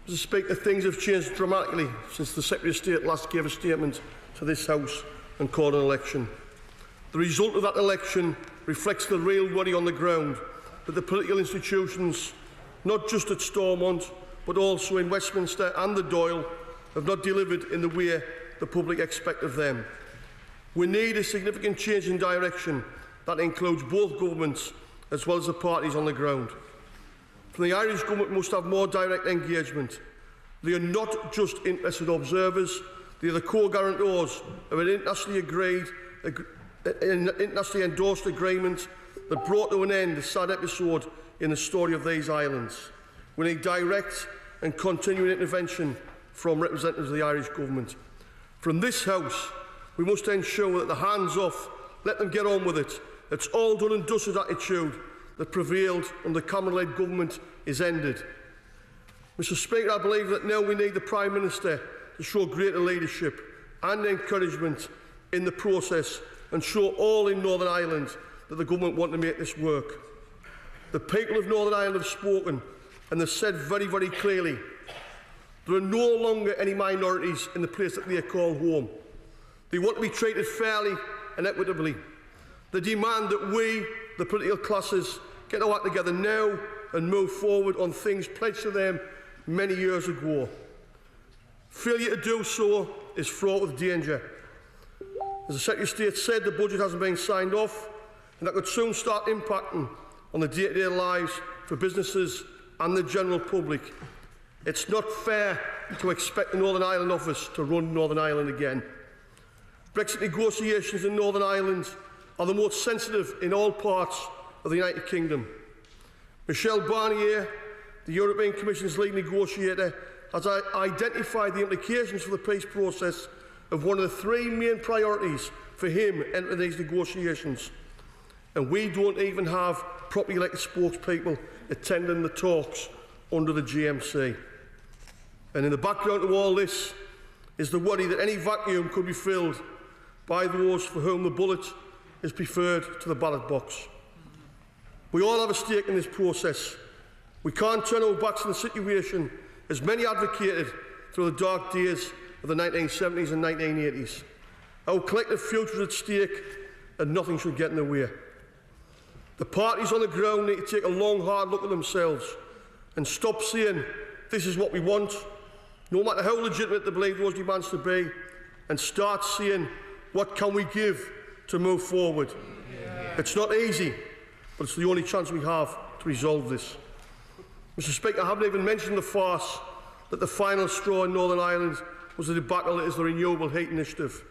Mr. Speaker, things have changed dramatically since the Secretary of State last gave a statement to this House and called an election. The result of that election reflects the real worry on the ground that the political institutions, not just at Stormont, but also in Westminster and the Dáil, have not delivered in the way the public expect of them. We need a significant change in direction that includes both governments as well as the parties on the ground. The Irish Government must have more direct engagement. They are not just interested observers, they are the co-guarantors of an internationally endorsed agreement that brought to an end the sad episode in the story of these islands. We need direct and continuing intervention from representatives of the Irish Government. From this House, we must ensure that the hands-off, let them get on with it, it's all done and dusted attitude that prevailed under the Cameron-led government is ended. Mr. Speaker, I believe that now we need the Prime Minister to show greater leadership and encouragement in the process and show all in Northern Ireland that the government want to make this work. The people of Northern Ireland have spoken and they've said very, very clearly there are no longer any minorities in the place that they call home. They want to be treated fairly and equitably. They demand that we, the political classes, get our act together now and move forward on things pledged to them many years ago. Failure to do so is fraught with danger. As the Secretary of State said, the budget hasn't been signed off, and that could soon start impacting on the day-to-day lives for businesses and the general public. It's not fair to expect the Northern Ireland office to run Northern Ireland again. Brexit negotiations in Northern Ireland are the most sensitive in all parts of the United Kingdom. Michel Barnier, the European Commission's lead negotiator, has identified the implications for the peace process of one of the three main priorities for him entering these negotiations. And we don't even have properly elected spokespeople attending the talks under the GMC. And in the background of all this is the worry that any vacuum could be filled by those for whom the bullet is preferred to the ballot box. We all have a stake in this process. We can't turn our backs on the situation as many advocated through the dark days of the 1970s and 1980s. Our collective future is at stake and nothing should get in the way. The parties on the ground need to take a long, hard look at themselves and stop saying, this is what we want, no matter how legitimate they believe those demands to be, and start saying, what can we give to move forward? It's not easy, but it's the only chance we have to resolve this. Mr. Speaker, I haven't even mentioned the farce that the final straw in Northern Ireland was the debacle that is the Renewable Heat Initiative.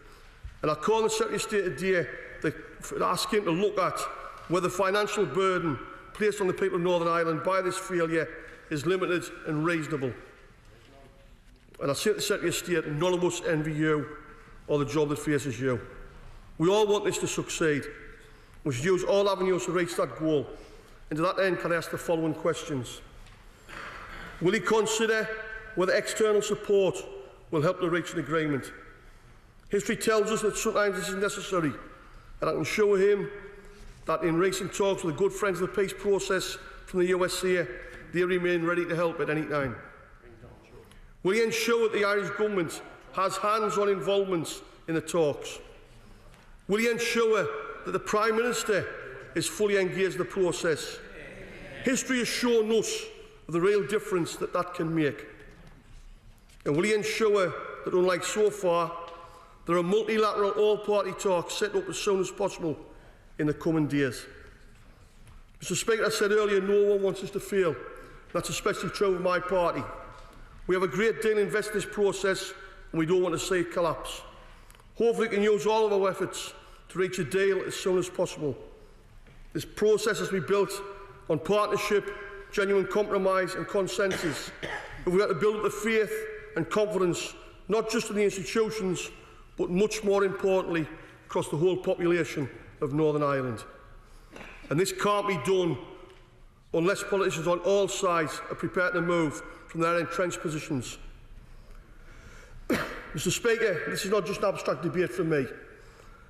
And I call the Secretary of State today to ask him to look at whether the financial burden placed on the people of Northern Ireland by this failure is limited and reasonable. And I say to the Secretary of State, none of us envy you or the job that faces you. We all want this to succeed. We should use all avenues to reach that goal. And to that end, can I ask the following questions? Will he consider whether external support will help to reach an agreement? History tells us that sometimes this is necessary, and I can show him that in recent talks with the good friends of the peace process from the USA, they remain ready to help at any time. Will he ensure that the Irish Government has hands-on involvement in the talks? Will he ensure that the Prime Minister is fully engaged in the process? History has shown us the real difference that that can make. And will he ensure that, unlike so far, there are multilateral all-party talks set up as soon as possible in the coming days? Mr. Speaker, I said earlier, no one wants us to fail. That's especially true of my party. We have a great deal invested in this process and we don't want to see it collapse. Hopefully we can use all of our efforts to reach a deal as soon as possible. This process has been built on partnership, genuine compromise and consensus. But we have to build up the faith and confidence, not just in the institutions, but much more importantly, across the whole population of Northern Ireland. And this can't be done unless politicians on all sides are prepared to move from their entrenched positions. Mr. Speaker, this is not just an abstract debate for me.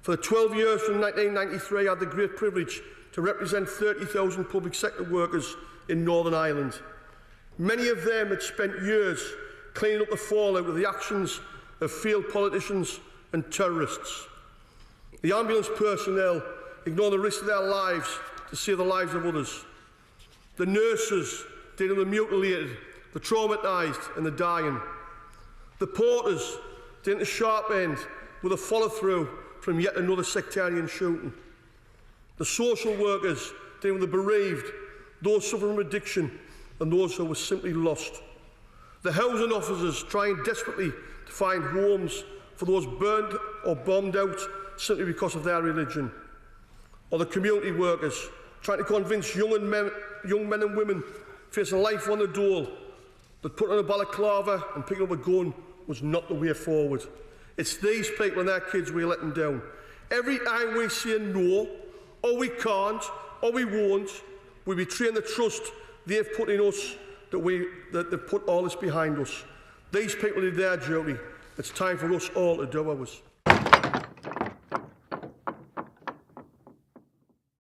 For the 12 years from 1993, I had the great privilege to represent 30,000 public sector workers in Northern Ireland. Many of them had spent years cleaning up the fallout of the actions of failed politicians and terrorists. The ambulance personnel ignore the risk of their lives to save the lives of others. The nurses dealing with the mutilated, the traumatised and the dying. The porters dealing with the sharp end with a follow-through from yet another sectarian shooting. The social workers dealing with the bereaved, those suffering from addiction and those who were simply lost. The housing officers trying desperately to find homes for those burned or bombed out simply because of their religion. Or the community workers trying to convince young men and women facing life on the dole that putting on a balaclava and picking up a gun was not the way forward. It's these people and their kids we're letting down. Every time we say no, or we can't, or we won't, we betray the trust they've put in us, that they've put all this behind us. These people did their duty. It's time for us all to do ours.